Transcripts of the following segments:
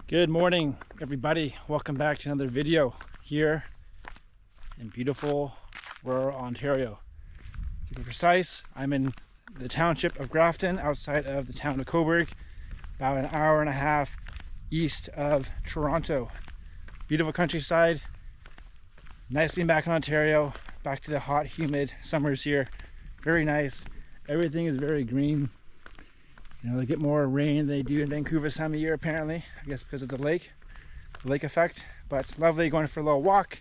Good morning, everybody. Welcome back to another video here in beautiful rural Ontario. To be precise, I'm in the township of Grafton, outside of the town of Cobourg, about an hour and a half east of Toronto. Beautiful countryside. Nice being back in Ontario, back to the hot, humid summers here. Very nice. Everything is very green. You know, they get more rain than they do in Vancouver this time of year, apparently. I guess because of the lake effect. But lovely, going for a little walk,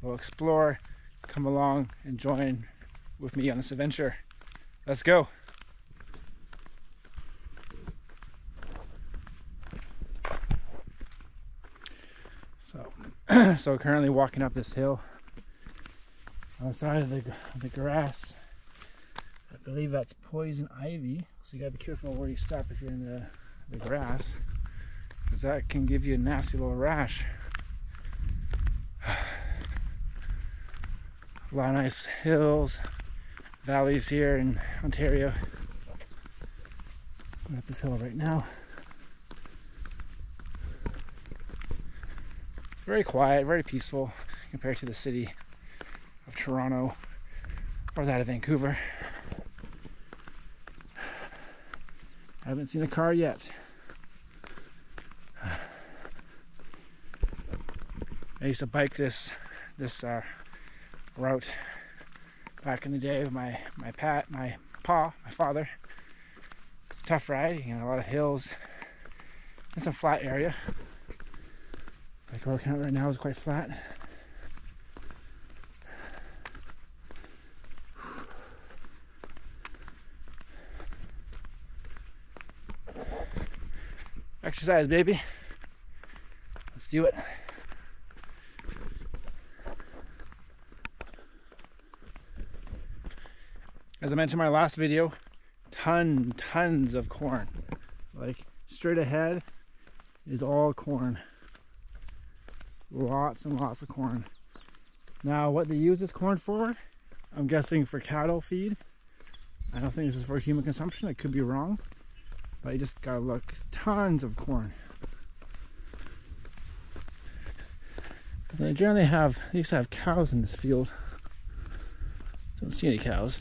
a little explore. Come along and join with me on this adventure. Let's go. So currently walking up this hill on the side of the grass. I believe that's poison ivy. So you gotta be careful where you step if you're in the grass, because that can give you a nasty little rash. A lot of nice hills, valleys here in Ontario. I'm up this hill right now. Very quiet, very peaceful compared to the city of Toronto or that of Vancouver. I haven't seen a car yet. I used to bike this route back in the day with my father. Tough ride, you know, a lot of hills and some flat area. Like working out right now is quite flat. Exercise, baby. Let's do it. As I mentioned in my last video, tons of corn. Like straight ahead is all corn. Lots and lots of corn. Now what they use this corn for, I'm guessing for cattle feed. I don't think this is for human consumption. I could be wrong. But you just gotta look, tons of corn. They generally they used to have cows in this field. Don't see any cows.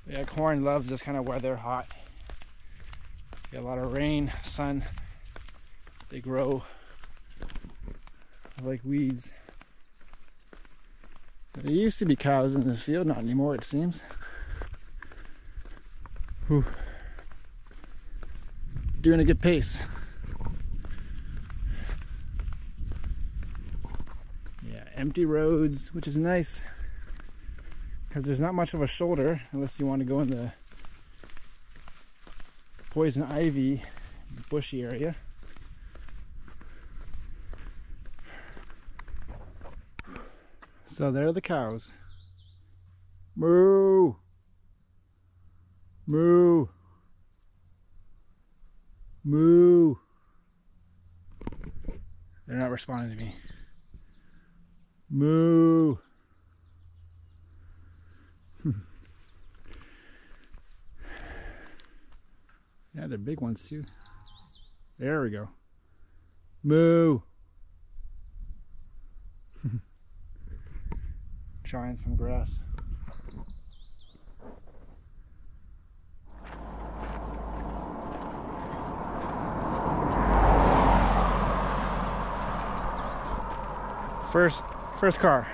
Yeah, corn loves this kind of weather, hot. Get a lot of rain, sun. They grow like weeds. There used to be cows in this field, not anymore it seems. Whew. Doing a good pace. Yeah, empty roads, which is nice because there's not much of a shoulder unless you want to go in the poison ivy bushy area. So there are the cows. Moo! Moo! Moo! They're not responding to me. Moo! Yeah, they're big ones too. There we go. Moo! Trying some grass. First car.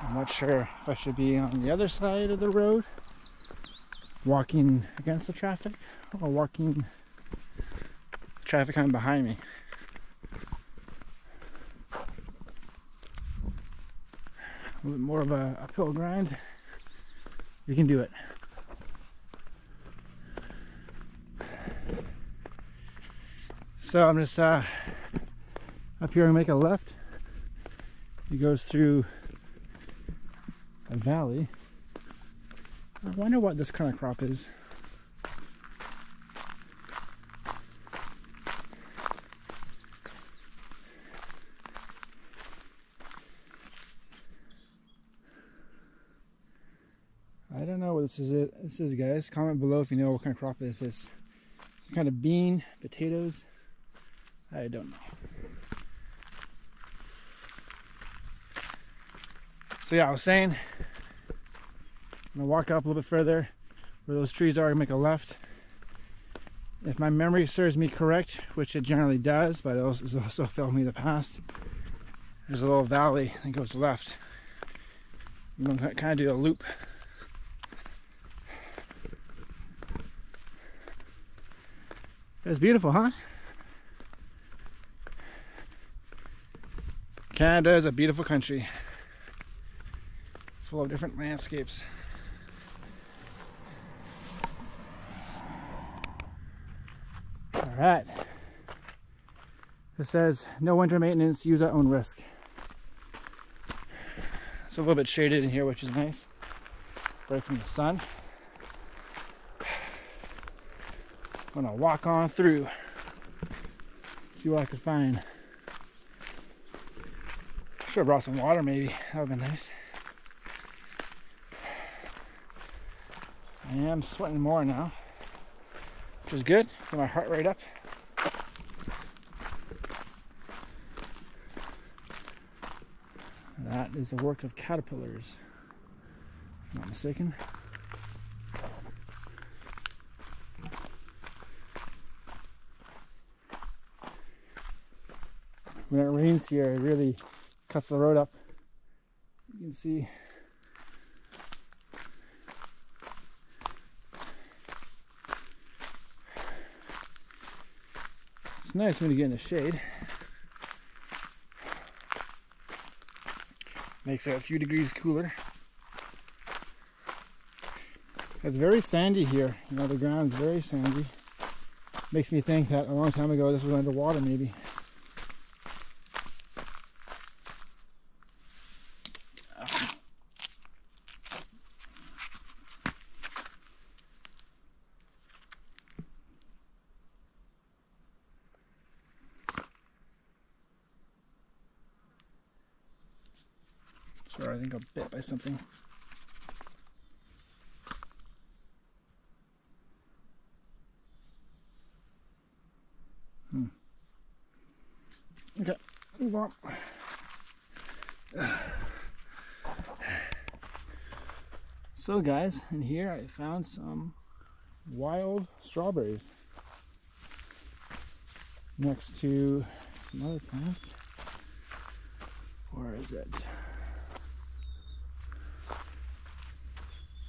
I'm not sure if I should be on the other side of the road, walking against the traffic, or walking traffic coming behind me. A little bit more of a uphill grind. You can do it. So I'm just up here and make a left. It goes through a valley. I wonder what this kind of crop is. this is it. This is, guys. Comment below if you know what kind of crop this is. Some kind of bean, potatoes. I don't know. So yeah, I was saying, I'm gonna walk up a little bit further where those trees are and make a left. If my memory serves me correct, which it generally does, but it also failed me in the past, there's a little valley that goes left. I'm gonna kind of do a loop. It's beautiful, huh? Canada is a beautiful country, full of different landscapes. All right. It says no winter maintenance, use at own risk. It's a little bit shaded in here, which is nice. Break from the sun. I'm gonna walk on through, see what I can find. Should have brought some water, maybe. That would have been nice. I am sweating more now, which is good. Get my heart rate up. That is the work of caterpillars, if I'm not mistaken. When it rains here, it really cuts the road up. You can see. It's nice when you get in the shade. Makes it a few degrees cooler. It's very sandy here. You know, the ground's very sandy. Makes me think that a long time ago this was underwater, maybe. Sorry, I think I'm bit by something. Okay, move on. So guys, in here I found some wild strawberries next to some other plants. Where is it?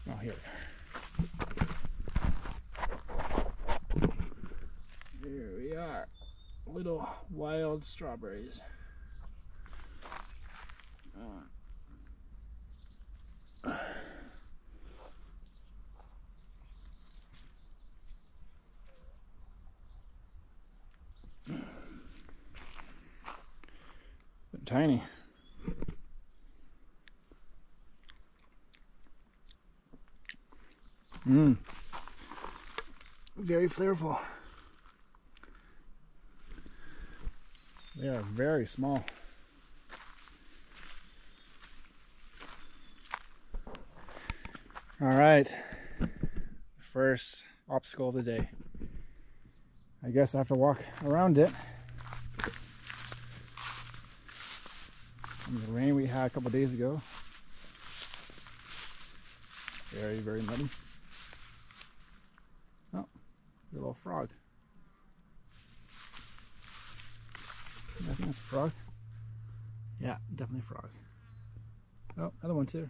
Oh, here we are. Here we are. Little wild strawberries. They're tiny. Very flavorful. They are very small. All right, first obstacle of the day. I guess I have to walk around it. From the rain we had a couple days ago. Very, very muddy. Oh, a little frog. I think that's a frog. Yeah, definitely a frog. Oh, another one too.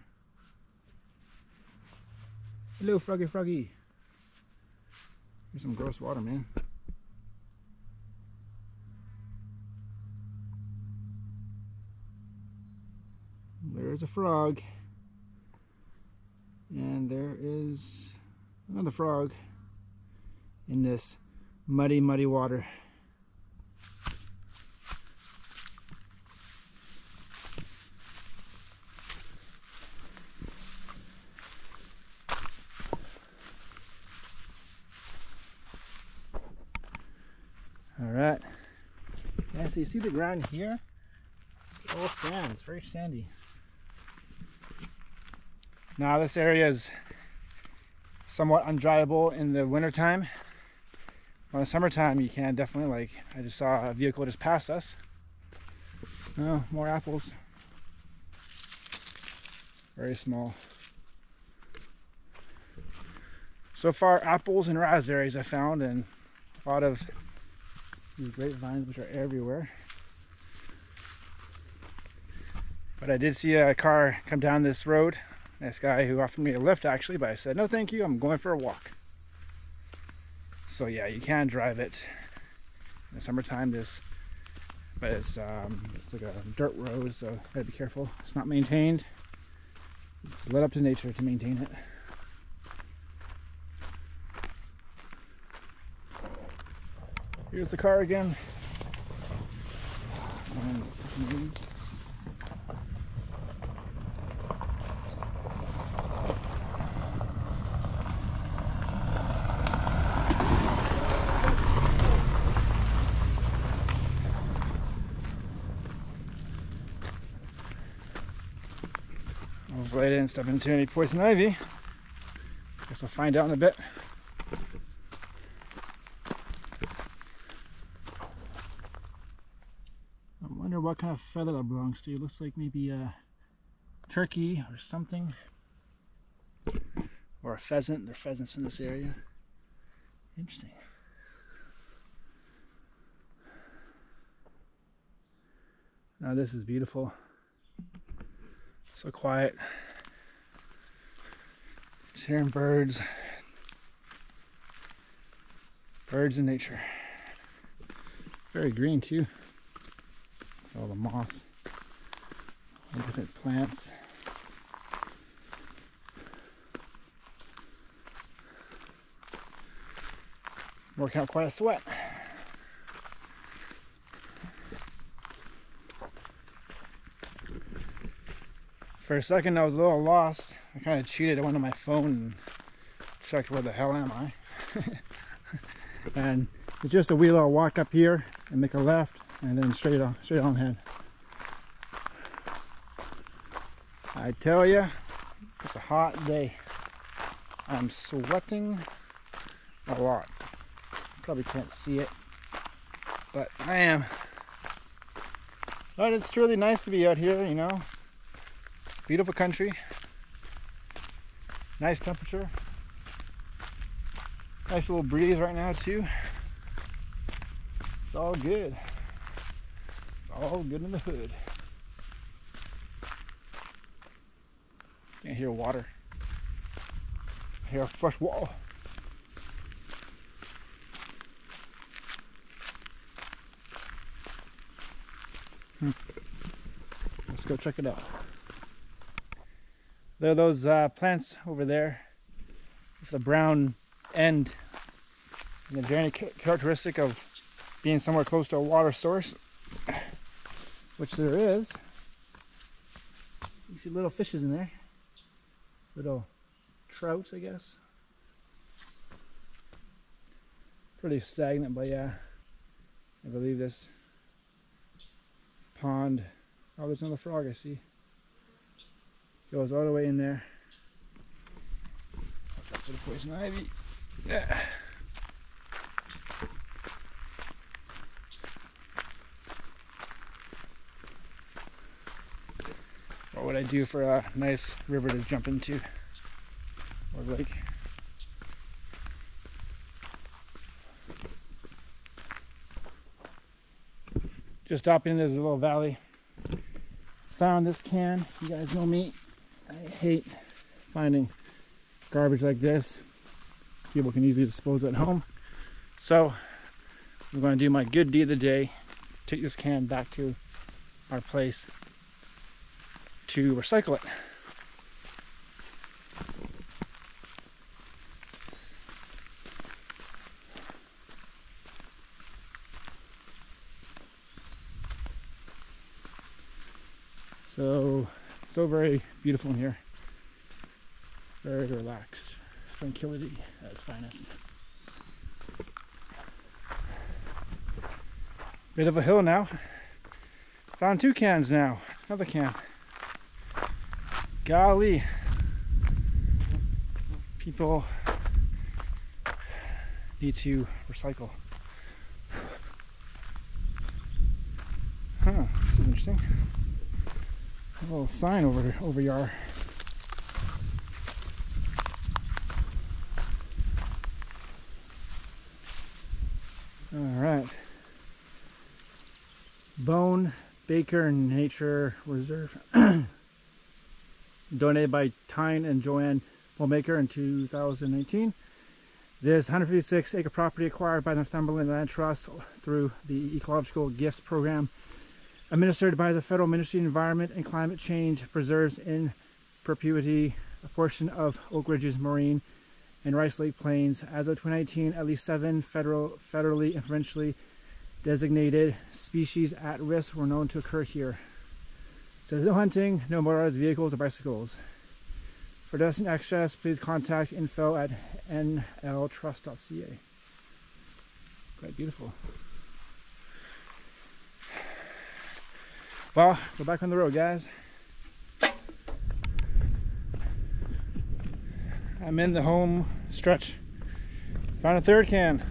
Hello, froggy, froggy. Here's some gross water, man. There's a frog. And there is another frog in this muddy, muddy water. All right. Yeah, so you see the ground here? It's all sand. It's very sandy. Now this area is somewhat undrivable in the wintertime. In the summertime, you can definitely, like, I just saw a vehicle just pass us. Oh, more apples. Very small. So far, apples and raspberries I found, and a lot of these grapevines, which are everywhere. But I did see a car come down this road. Nice guy who offered me a lift, actually, but I said, no thank you, I'm going for a walk. So yeah, you can drive it in the summertime, but it's like a dirt road, so you gotta be careful. It's not maintained. It's let up to nature to maintain it. Here's the car again. Hopefully I didn't step into any poison ivy. Guess I'll find out in a bit. I wonder what kind of feather that belongs to. It looks like maybe a turkey or something. Or a pheasant. There are pheasants in this area. Interesting. Now this is beautiful. So quiet. Just hearing birds. Birds in nature. Very green too. All the moss. All different plants. Working out quite a sweat. For a second I was a little lost. I kind of cheated. I went on my phone and checked where the hell am I. And it's just a wee little walk up here and make a left and then straight on ahead. I tell you, it's a hot day. I'm sweating a lot. Probably can't see it, but I am. But it's truly nice to be out here, you know. Beautiful country, nice temperature, nice little breeze right now too. It's all good. It's all good in the hood. Can't hear water. I hear fresh water. Let's go check it out. There are those plants over there with the brown end. And they're very characteristic of being somewhere close to a water source, which there is. You see little fishes in there. Little trouts, I guess. Pretty stagnant, but yeah. I believe this pond. Oh, there's another frog I see. Goes all the way in there. Watch out for the poison ivy. Yeah. What would I do for a nice river to jump into? Or lake? Just stopping in this little valley. Found this can. You guys know me. I hate finding garbage like this. People can easily dispose of it at home. So I'm going to do my good deed of the day. Take this can back to our place to recycle it. So very beautiful in here. Very relaxed. Tranquility at its finest. Bit of a hill now. Found 2 cans now. Another can. Golly. People need to recycle. Huh, this is interesting. A little sign over yard. All right. Bone Baker Nature Reserve. Donated by Tyne and Joanne Bonemaker in 2019. This 156-acre property acquired by the Northumberland Land Trust through the Ecological Gifts Program, administered by the Federal Ministry of Environment and Climate Change, preserves in perpetuity a portion of Oak Ridge's marine and Rice Lake Plains. As of 2019, at least 7 federally and provincially designated species at risk were known to occur here. So there's no hunting, no motorized vehicles or bicycles. For donating access, please contact info@nltrust.ca. Quite beautiful. Well, go back on the road, guys. I'm in the home stretch. Found a third can.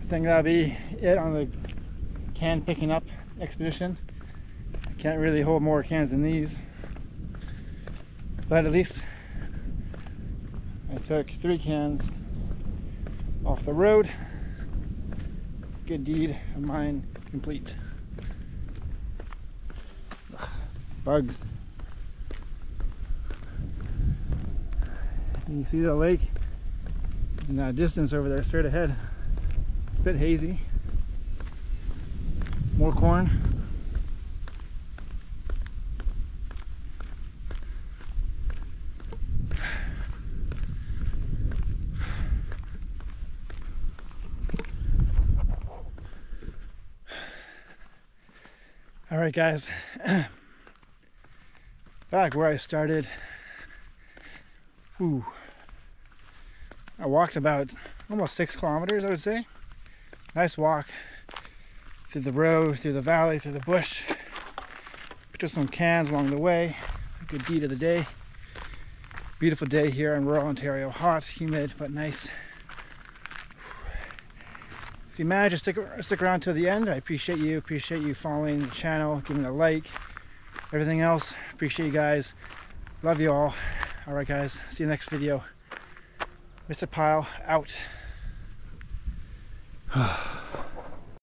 I think that'll be it on the can picking up expedition. I can't really hold more cans than these, but at least I took 3 cans off the road. Good deed of mine complete. Ugh, bugs. You see the lake in that distance over there straight ahead. It's a bit hazy. More corn. All right, guys, back where I started. Ooh. I walked about almost 6 kilometers, I would say. Nice walk through the road, through the valley, through the bush. Picked up some cans along the way. A good deed of the day. Beautiful day here in rural Ontario. Hot, humid, but nice. If you manage to stick around till the end, I appreciate you. Appreciate you following the channel, giving a like, everything else. Appreciate you guys. Love you all. All right, guys. See you next video. Mr. Pyle out.